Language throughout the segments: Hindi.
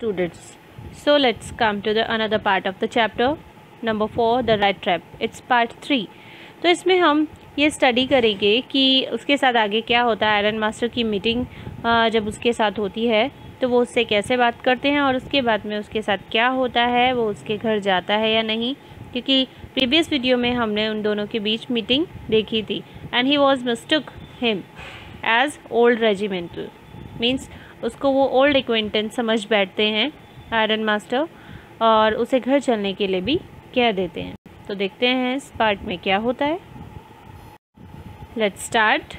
students. So let's come to the another part of the chapter number 4, the rat trap. It's part 3. तो इसमें हम ये स्टडी करेंगे कि उसके साथ आगे क्या होता है। आयरन मास्टर की मीटिंग जब उसके साथ होती है तो वो उससे कैसे बात करते हैं और उसके बाद में उसके साथ क्या होता है, वो उसके घर जाता है या नहीं, क्योंकि प्रीवियस वीडियो में हमने उन दोनों के बीच मीटिंग देखी थी and he was mistook him as old regimental, means उसको वो ओल्ड एक्वेंटेंस समझ बैठते हैं आयरन मास्टर और उसे घर चलने के लिए भी कह देते हैं। तो देखते हैं इस पार्ट में क्या होता है। Let's start.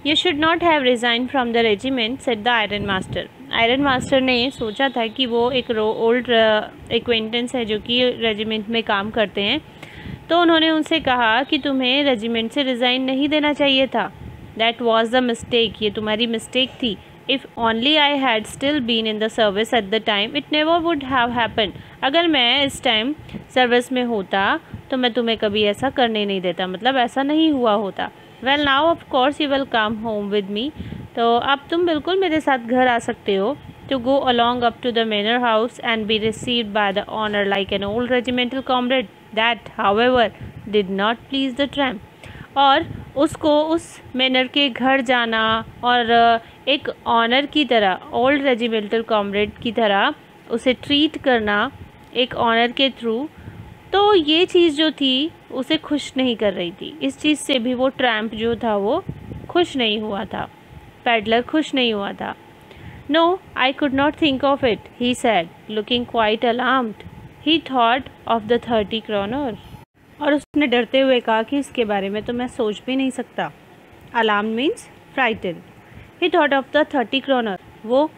You should not have resign from the regiment, said the iron master. Iron master ने सोचा था कि वो एक ओल्ड एक्वेंटेंस है जो कि रेजिमेंट में काम करते हैं, तो उन्होंने उनसे कहा कि तुम्हें रेजिमेंट से रिज़ाइन नहीं देना चाहिए था। दैट वॉज द मिस्टेक, ये तुम्हारी मिस्टेक थी। If only I had still been in the service at the time it never would have happen. अगर मैं इस टाइम सर्विस में होता तो मैं तुम्हें कभी ऐसा करने नहीं देता, मतलब ऐसा नहीं हुआ होता। Well now of course you will come home with me, तो अब तुम बिल्कुल मेरे साथ घर आ सकते हो। To go along up to the manor house and be received by the owner like an old regimental comrade. That however did not please the tramp. और उसको उस मैनर के घर जाना और एक ऑनर की तरह, ओल्ड रेजिमेंटल कॉमरेड की तरह उसे ट्रीट करना एक ऑनर के थ्रू, तो ये चीज़ जो थी उसे खुश नहीं कर रही थी। इस चीज़ से भी वो ट्रैम्प जो था वो खुश नहीं हुआ था, पैडलर खुश नहीं हुआ था। No, I could not think of it, he said, looking quite alarmed. He thought of the 30 kroner। और उसने डरते हुए कहा कि इसके बारे में तो मैं सोच भी नहीं सकता। Alarm means frighten. He thought of the 30 kroner, वो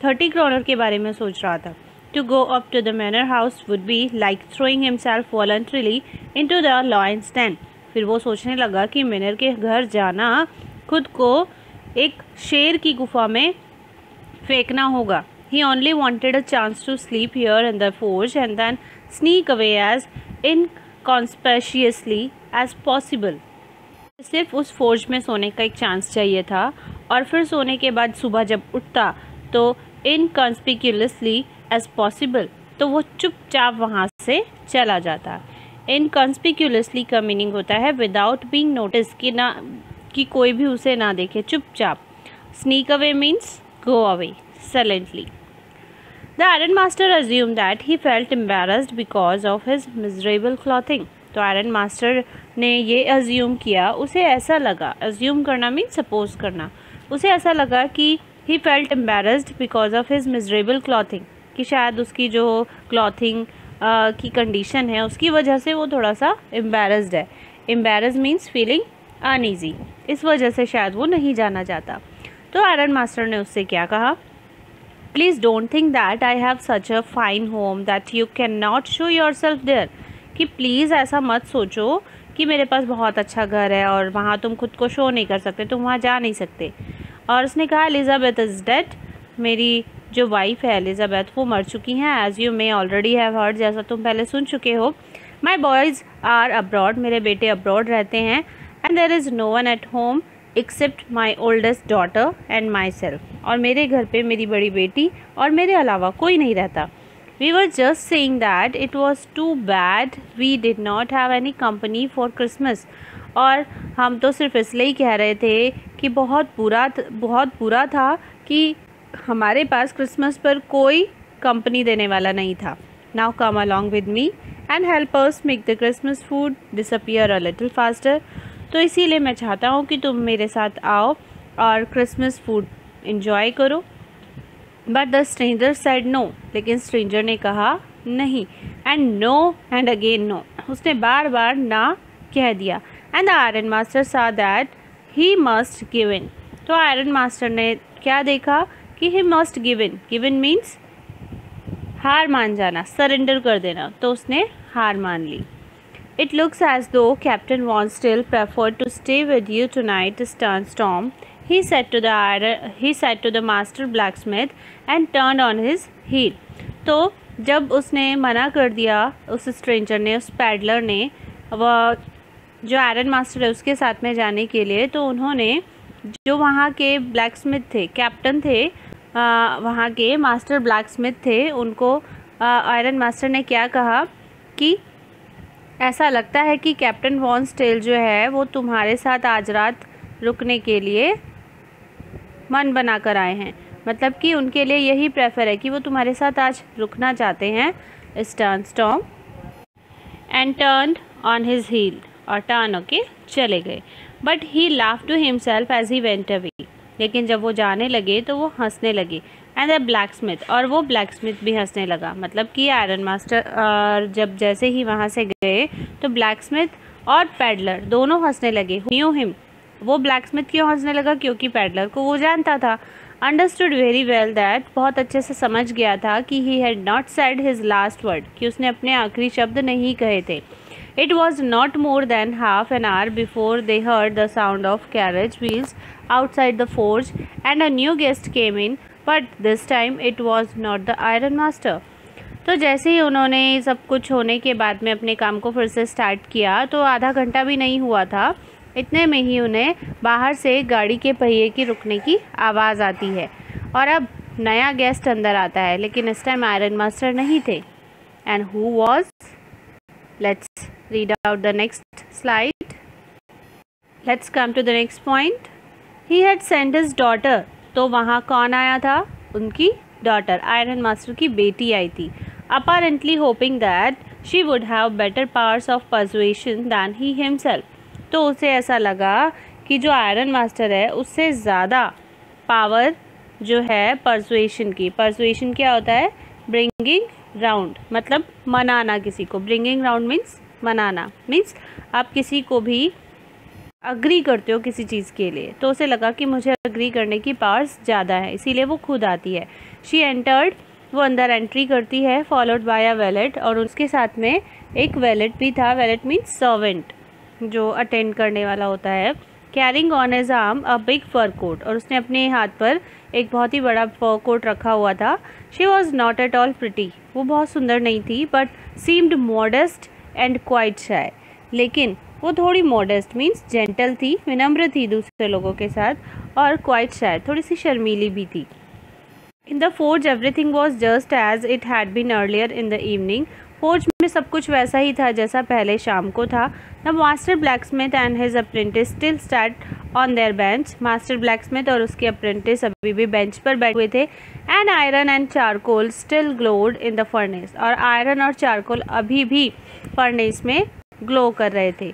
30 kroner के बारे में सोच रहा था। To go up to the manor house would be like throwing himself voluntarily into the lion's den। फिर वो सोचने लगा कि मैनर के घर जाना खुद को एक शेर की गुफा में फेंकना होगा। He only wanted a chance to sleep here in the forge and then sneak away as inconspicuously as possible। सिर्फ उस फोर्ज में सोने का एक चांस चाहिए था और फिर सोने के बाद सुबह जब उठता तो inconspicuously as possible, तो वो चुपचाप वहाँ से चला जाता। इनकॉन्स्पिक्यूलसली का मीनिंग होता है विदाउट बीइंग नोटिस, कि ना कि कोई भी उसे ना देखे, चुपचाप। Sneak away means go away silently. The iron master assume that he felt embarrassed because of his miserable clothing. तो आयरन मास्टर ने ये अज्यूम किया, उसे ऐसा लगा, अज्यूम करना मीन्स सपोज करना, उसे ऐसा लगा कि he felt embarrassed because of his miserable clothing, कि शायद उसकी जो क्लॉथिंग की कंडीशन है उसकी वजह से वो थोड़ा सा एम्बैरेस्ड है। एम्बैरेस मीन्स फीलिंग अनईजी, इस वजह से शायद वो नहीं जाना चाहता। तो आयरन मास्टर ने उससे क्या कहा, please don't think that I have such a fine home that you can not show your self there. कि प्लीज़ ऐसा मत सोचो कि मेरे पास बहुत अच्छा घर है और वहाँ तुम खुद को शो नहीं कर सकते, तुम वहाँ जा नहीं सकते। और उसने कहा एलिजाबेथ इज़ डेड, मेरी जो वाइफ है एलिजाबेथ वो मर चुकी हैं। As you may already have heard, जैसा तुम पहले सुन चुके हो। माई बॉयज़ आर अब्रॉड, मेरे बेटे अब्रॉड रहते हैं। And there is no one at home except my oldest daughter and myself. और मेरे घर पे मेरी बड़ी बेटी और मेरे अलावा कोई नहीं रहता। We were just saying that it was too bad we did not have any company for Christmas. और हम तो सिर्फ इसलिए ही कह रहे थे कि बहुत बुरा था कि हमारे पास क्रिसमस पर कोई कंपनी देने वाला नहीं था। Now come along with me and help us make the Christmas food disappear a little faster. तो इसीलिए मैं चाहता हूँ कि तुम मेरे साथ आओ और क्रिसमस फूड इंजॉय करो। But the stranger said no, लेकिन स्ट्रेंजर ने कहा नहीं। And no and again no, उसने बार बार ना कह दिया। And the iron master saw that he must give in. तो आयरन मास्टर ने क्या देखा कि he must give in. Give in means हार मान जाना, सरेंडर कर देना, तो उसने हार मान ली। It looks as though captain von still preferred to stay with you tonight storm, he said to the master blacksmith and turned on his heel। तो जब उसने मना कर दिया उस स्ट्रेंजर ने, उस पैडलर ने, वह जो आयरन मास्टर है उसके साथ में जाने के लिए, तो उन्होंने जो वहाँ के ब्लैक स्मिथ थे, कैप्टन थे, वहाँ के मास्टर ब्लैक स्मिथ थे, उनको आयरन मास्टर ने क्या कहा कि ऐसा लगता है कि कैप्टन वॉन स्टेल जो है वो तुम्हारे साथ आज रात रुकने के लिए मन बना कर आए हैं। मतलब कि उनके लिए यही प्रेफर है कि वो तुम्हारे साथ आज रुकना चाहते हैं। Stern storm and turn on his heel, और टर्न होके चले गए। But he laugh to himself as he went away, लेकिन जब वो जाने लगे तो वो हंसने लगे। एंड द ब्लैक स्मिथ, और वो ब्लैक स्मिथ भी हंसने लगा। मतलब कि आयरन मास्टर जब जैसे ही वहाँ से गए तो ब्लैक स्मिथ और पैडलर दोनों हंसने लगे। न्यू हिम, वो ब्लैक स्मिथ क्यों हंसने लगा? क्योंकि पैडलर को वो जानता था। अंडरस्टूड वेरी वेल दैट, बहुत अच्छे से समझ गया था कि he had not said his last word, कि उसने अपने आखिरी शब्द नहीं कहे थे। It was not more than half an hour before they heard the sound of carriage wheels outside the forge, and a new guest came in, but this time it was not the Iron Master. तो जैसे ही उन्होंने सब कुछ होने के बाद में अपने काम को फिर से स्टार्ट किया तो आधा घंटा भी नहीं हुआ था, इतने में ही उन्हें बाहर से गाड़ी के पहिए की रुकने की आवाज़ आती है और अब नया गेस्ट अंदर आता है, लेकिन इस टाइम आयरन मास्टर नहीं थे। And who was? Let's read out the next slide. Let's come to the next point. He had sent his daughter. तो वहाँ कौन आया था? उनकी डॉटर, आयरन मास्टर की बेटी आई थी। Apparently hoping that she would have better powers of persuasion than he himself. तो उसे ऐसा लगा कि जो आयरन मास्टर है उससे ज़्यादा पावर जो है परसुएशन की। परसुएशन क्या होता है? ब्रिंगिंग राउंड, मतलब मनाना किसी को। ब्रिंगिंग राउंड मीन्स मनाना, मीन्स आप किसी को भी अग्री करते हो किसी चीज़ के लिए, तो उसे लगा कि मुझे अग्री करने की पावर्स ज़्यादा है, इसीलिए वो खुद आती है। शी एंटर्ड, वो अंदर एंट्री करती है, फॉलोड बाय अ वेलेट, और उसके साथ में एक वेलेट भी था। वेलेट मीन्स सर्वेंट, जो अटेंड करने वाला होता है। Carrying on his arm a big fur coat, और उसने अपने हाथ पर एक बहुत ही बड़ा फर कोट रखा हुआ था। She was not at all pretty, वो बहुत सुंदर नहीं थी, but seemed modest and quite shy, लेकिन वो थोड़ी मॉडेस्ट मीन्स जेंटल थी, विनम्र थी दूसरे लोगों के साथ, और क्वाइट शाय, थोड़ी सी शर्मीली भी थी। In the forge everything was just as it had been earlier in the evening, forge में सब कुछ वैसा ही था जैसा पहले शाम को था। The master blacksmith and his apprentice still sat on their bench, master blacksmith और उसके अप्रेंटिस अभी भी बेंच पर बैठे हुए थे। And iron and charcoal still glowed in the furnace, और आयरन और चारकोल अभी भी फर्नेस में ग्लो कर रहे थे।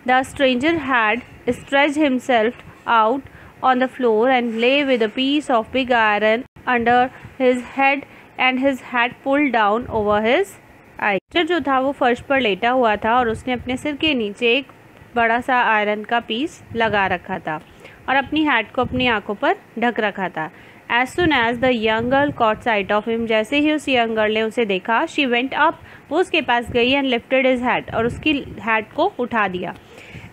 The stranger had stretched himself out on the floor and lay with a piece of pig iron under his head and his hat pulled down over his eye. जो था वो फर्श पर लेटा हुआ था और उसने अपने सिर के नीचे एक बड़ा सा आयरन का पीस लगा रखा था और अपनी हैट को अपनी आंखों पर ढक रखा था। As soon as the young girl caught sight of him, जैसे ही उस यंग गर्ल ने उसे देखा, she went up, वो उसके पास गई and lifted his hat, और उसकी हैट को उठा दिया।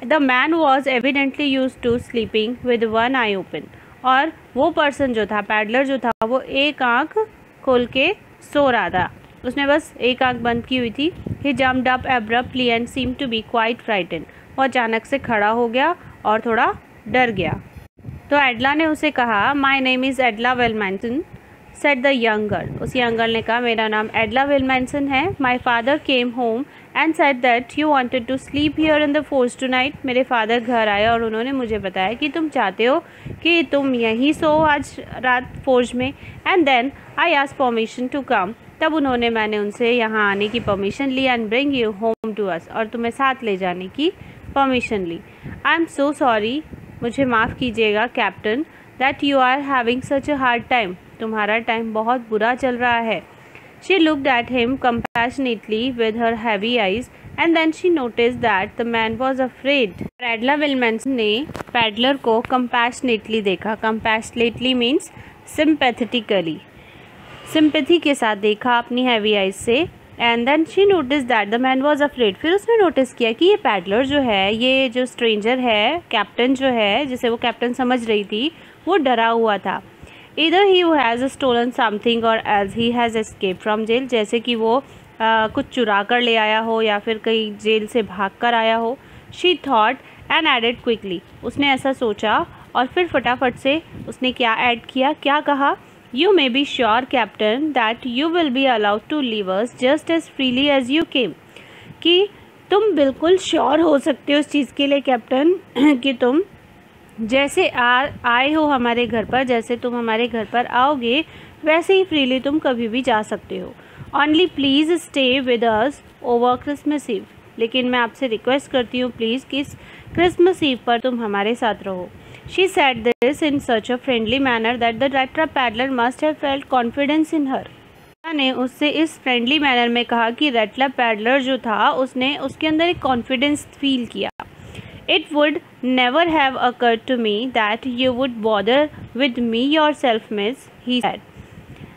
The man was evidently used to sleeping with one eye open, और वो पर्सन जो था, पैडलर जो था, वो एक आंख खोल के सो रहा था, उसने बस एक आंख बंद की हुई थी। He jumped up abruptly and seemed to be quite frightened, वो अचानक से खड़ा हो गया और थोड़ा डर गया। तो एडला ने उसे कहा, my name is Edla Willmansson, said the young girl. उस यंग गर्ल ने कहा, मेरा नाम एडला विलमैनसन है। My father came home and said that you wanted to sleep here in the forge tonight. मेरे फादर घर आए और उन्होंने मुझे बताया कि तुम चाहते हो कि तुम यहीं सो आज रात फोर्ज में। And then I asked permission to come, तब मैंने उनसे यहाँ आने की परमिशन ली। And bring you home to us, और तुम्हें साथ ले जाने की परमिशन ली। आई एम सो सॉरी, मुझे माफ़ कीजिएगा captain, that you are having such a hard time, तुम्हारा टाइम बहुत बुरा चल रहा है। She looked at him compassionately with her heavy eyes and then she notice that the man was afraid. Edla Willmansson ने पैडलर को कंपैशनेटली देखा। कंपैशनेटली मीन्स सिंपैथेटिकली, सिंपैथी के साथ देखा अपनी हैवी आइज से। And then she notice that the man was afraid, फिर उसने नोटिस किया कि ये पैडलर जो है, ये जो स्ट्रेंजर है, कैप्टन जो है, जिसे वो कैप्टन समझ रही थी, वो डरा हुआ था। Either he has stolen something और as he has escape from jail, जैसे कि वो कुछ चुरा कर ले आया हो या फिर कहीं जेल से भाग कर आया हो। She thought and added quickly, उसने ऐसा सोचा और फिर फटाफट से उसने क्या ऐड किया, क्या कहा, You may be sure, Captain, that you will be allowed to leave us just as freely as you came. कि तुम बिल्कुल श्योर हो सकते हो इस चीज़ के लिए कैप्टन कि तुम जैसे आए हो हमारे घर पर, जैसे तुम हमारे घर पर आओगे वैसे ही फ्रीली तुम कभी भी जा सकते हो. Only please stay with us over Christmas Eve. लेकिन मैं आपसे रिक्वेस्ट करती हूँ प्लीज़ कि इस क्रिसमस ईव पर तुम हमारे साथ रहो. She said this in such a friendly manner that the Rattler must have felt confidence in her. ने उससे इस फ्रेंडली मैनर में कहा कि रेटलर पैडलर जो था उसने उसके अंदर एक कॉन्फिडेंस फील किया. It would never have occurred to me that you would bother with me yourself, miss, he said.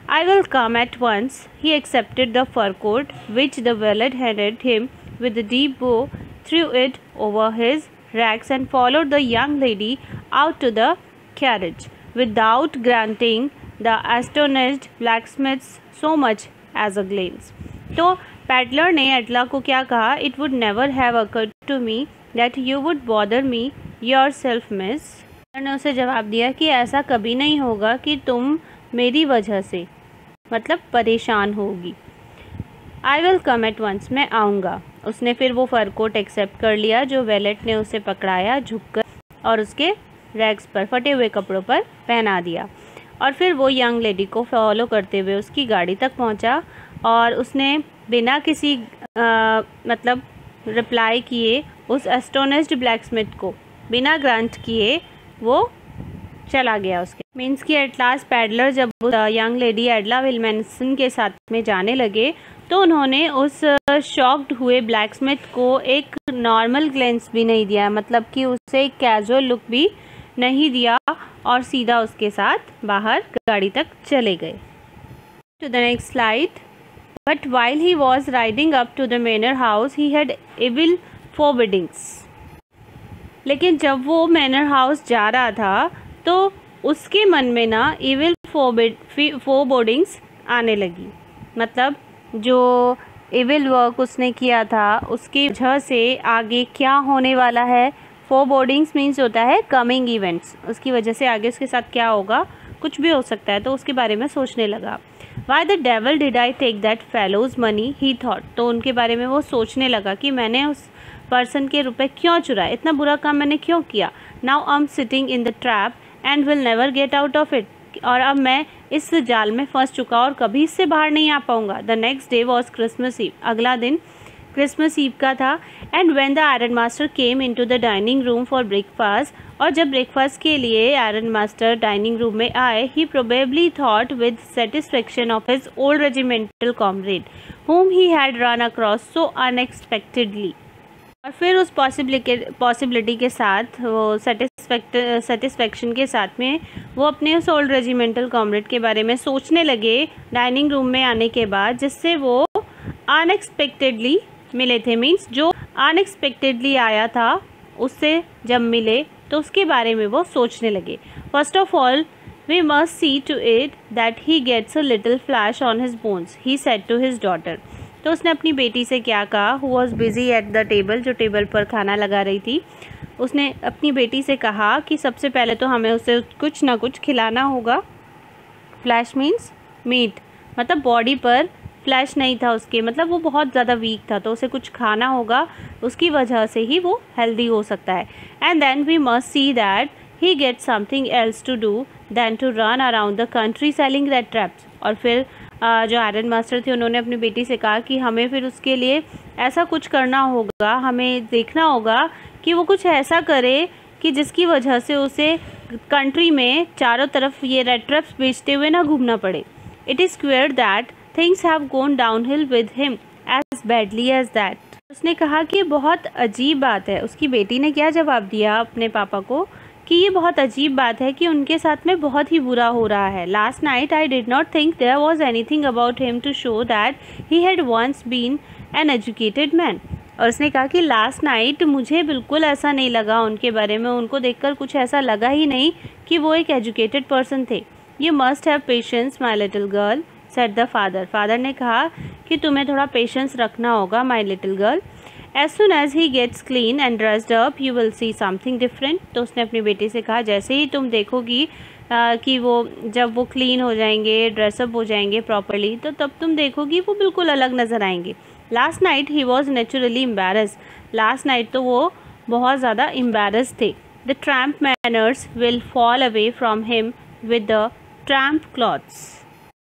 I will come at once. He accepted the fur coat which the valet handed him with a deep bow, threw it over his racks and followed the young lady out to the carriage without granting the astonished blacksmiths so much as a glance. तो पैडलर ने एटला को क्या कहा? It would never have occurred to me that you would bother me yourself, miss. ने उसे जवाब दिया कि ऐसा कभी नहीं होगा कि तुम मेरी वजह से मतलब परेशान होगी. I will come at once. मैं आऊँगा. उसने फिर वो फर कोट एक्सेप्ट कर लिया जो वेलेट ने उसे पकड़ाया झुककर और उसके रैक्स पर फटे हुए कपड़ों पर पहना दिया. और फिर वो यंग लेडी को फॉलो करते हुए उसकी गाड़ी तक पहुंचा और उसने बिना किसी मतलब रिप्लाई किए उस एस्टोनिश्ड ब्लैकस्मिथ को बिना ग्रांट किए वो चला गया. उसके मीन्स कि एट लास्ट पैडलर जब उस यंग लेडी एडला विल्मेंसन के साथ में जाने लगे तो उन्होंने उस शॉक्ड हुए ब्लैकस्मिथ को एक नॉर्मल ग्लेंस भी नहीं दिया, मतलब कि उसे एक कैजुअल लुक भी नहीं दिया और सीधा उसके साथ बाहर गाड़ी तक चले गए. To the next slide. But while he was riding up to the manor house he had evil forebodings. लेकिन जब वो मैनर हाउस जा रहा था तो उसके मन में ना इविल फोरबोर्डिंग्स आने लगी. मतलब जो इविल वर्क उसने किया था उसकी वजह से आगे क्या होने वाला है. फोरबोर्डिंग्स मीन्स होता है कमिंग इवेंट्स. उसकी वजह से आगे उसके साथ क्या होगा, कुछ भी हो सकता है, तो उसके बारे में सोचने लगा. Why the devil did I take that fellow's money he thought. तो उनके बारे में वो सोचने लगा कि मैंने उस पर्सन के रुपए क्यों चुराए, इतना बुरा काम मैंने क्यों किया. Now I am sitting in the trap and will never get out of it. और अब मैं इस जाल में फंस चुका और कभी इससे बाहर नहीं आ पाऊंगा. The next day was Christmas Eve. अगला दिन क्रिसमस ईव का था. And when the iron master came into the dining room for breakfast. और जब ब्रेकफास्ट के लिए आयरन मास्टर डाइनिंग रूम में आए he probably thought with satisfaction of his old regimental comrade whom he had run across so unexpectedly. और फिर उस पॉसिबिलिटी के साथ वो सेटिस्फेक्शन के साथ में वो अपने उस ओल्ड रेजिमेंटल कॉमरेड के बारे में सोचने लगे डाइनिंग रूम में आने के बाद, जिससे वो अनएक्सपेक्टेडली मिले थे. मीन्स जो अनएक्सपेक्टेडली आया था उससे जब मिले तो उसके बारे में वो सोचने लगे. First of all we must see to it that he gets a little flesh on his bones he said to his daughter. तो उसने अपनी बेटी से क्या कहा, who was busy at the table, जो टेबल पर खाना लगा रही थी. उसने अपनी बेटी से कहा कि सबसे पहले तो हमें उसे कुछ ना कुछ खिलाना होगा. फ्लैश मीन्स मीट, मतलब बॉडी पर फ्लैश नहीं था उसके, मतलब वो बहुत ज़्यादा वीक था, तो उसे कुछ खाना होगा, उसकी वजह से ही वो हेल्दी हो सकता है. And then we must see that he get something else to do than to run around the country selling rat traps. और फिर जो आयरन मास्टर थे उन्होंने अपनी बेटी से कहा कि हमें फिर उसके लिए ऐसा कुछ करना होगा, हमें देखना होगा कि वो कुछ ऐसा करे कि जिसकी वजह से उसे कंट्री में चारों तरफ ये रेड ट्रैप्स बेचते हुए ना घूमना पड़े. It is clear that things have gone downhill with him as badly as that. उसने कहा कि बहुत अजीब बात है. उसकी बेटी ने क्या जवाब दिया अपने पापा को कि ये बहुत अजीब बात है कि उनके साथ में बहुत ही बुरा हो रहा है. Last night I did not think there was anything about him to show that he had once been an educated man. और उसने कहा कि लास्ट नाइट मुझे बिल्कुल ऐसा नहीं लगा उनके बारे में, उनको देखकर कुछ ऐसा लगा ही नहीं कि वो एक एजुकेटेड पर्सन थे. You must have patience my little girl said the father. Father ने कहा कि तुम्हें थोड़ा पेशेंस रखना होगा my little girl. As soon as he gets clean and dressed up, you will see something different. तो उसने अपनी बेटी से कहा जैसे ही तुम देखोगी कि वो जब वो क्लीन हो जाएंगे, ड्रेसअप हो जाएंगे प्रॉपरली, तो तब तुम देखोगी वो बिल्कुल अलग नज़र आएंगे। Last night he was naturally embarrass, last night तो वो बहुत ज़्यादा एम्बेरस थे। The tramp manners will fall away from him with the tramp clothes.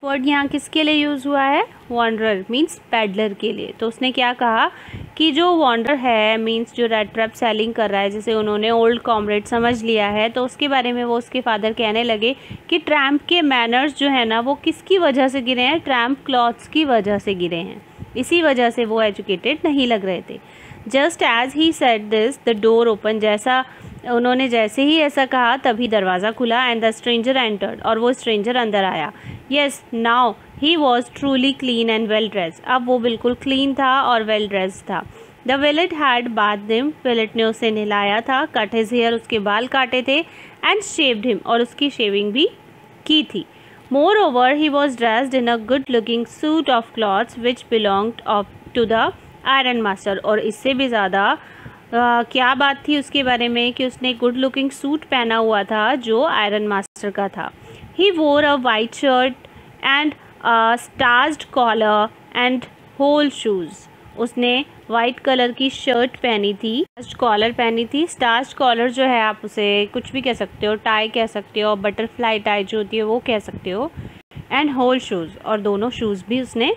Word यहाँ किसके लिए यूज़ हुआ है? वॉन्डरर मीन्स पैडलर के लिए। तो उसने क्या कहा कि जो वॉन्डर है मीन्स जो रेड ट्रैप सेलिंग कर रहा है, जिसे उन्होंने ओल्ड कॉमरेड समझ लिया है, तो उसके बारे में वो उसके फादर कहने लगे कि ट्रैम्प के मैनर्स जो है ना वो किसकी वजह से गिरे हैं? ट्रैम्प क्लॉथ्स की वजह से गिरे हैं। इसी वजह से वो एजुकेटेड नहीं लग रहे थे। Just as he said this the door open, जैसे ही ऐसा कहा तभी दरवाज़ा खुला। एंड द स्ट्रेंजर एंटर्ड, और वो स्ट्रेंजर अंदर आया। Yes now he was truly clean and well dressed, अब वो बिल्कुल क्लीन था और वेल ड्रेस्ड था। The valet had bath him, valet ने उसे नहलाया था। कट हिज हेयर, उसके बाल काटे थे। एंड शेव्ड हिम, और उसकी शेविंग भी की थी। Moreover he was dressed in a good looking suit of clothes which belonged to the iron master, और इससे भी ज़्यादा क्या बात थी उसके बारे में कि उसने गुड लुकिंग सूट पहना हुआ था जो आयरन मास्टर का था। He wore a white shirt and starched collar and whole shoes, उसने वाइट कलर की शर्ट पहनी थी, कॉलर पहनी थी। स्टार्च कॉलर जो है आप उसे कुछ भी कह सकते हो, टाई कह सकते हो, बटरफ्लाई टाई जो होती है वो कह सकते हो। एंड होल शूज़, और दोनों शूज़ भी उसने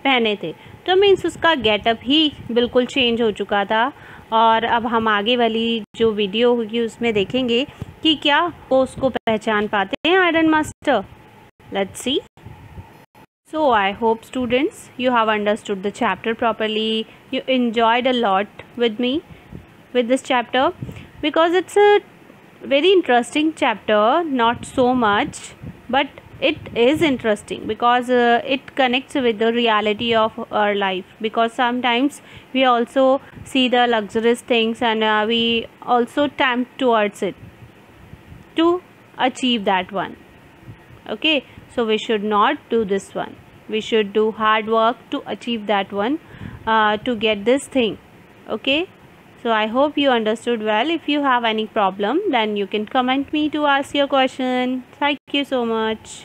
पहने थे। तो मीन्स उसका गेटअप ही बिल्कुल चेंज हो चुका था। और अब हम आगे वाली जो वीडियो होगी उसमें देखेंगे कि क्या वो उसको पहचान पाते हैं iron master. Let's see. So I hope students you have understood the chapter properly. You enjoyed a lot with me with this chapter because it's a very interesting chapter. Not so much, but it is interesting because it connects with the reality of our life. Because sometimes we also see the luxurious things and we also tempt towards it to achieve that one. Okay, so we should not do this one. We should do hard work to achieve that one, to get this thing. Okay, so I hope you understood well. If you have any problem, then you can comment me to ask your question. Thank you so much.